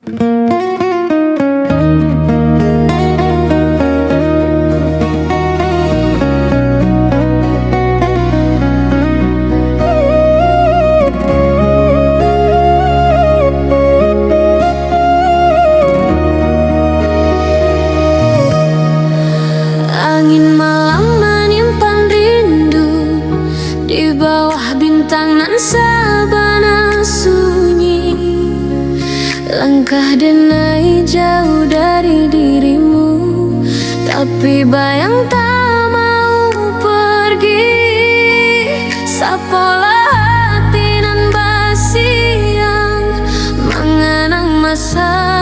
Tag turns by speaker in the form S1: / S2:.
S1: Angin malam menyimpan rindu di bawah bintang nan sabana sunyi. Langkah denai jauh dari dirimu, tapi bayang tak mau pergi. Sapola hati nan basi yang mengenang masa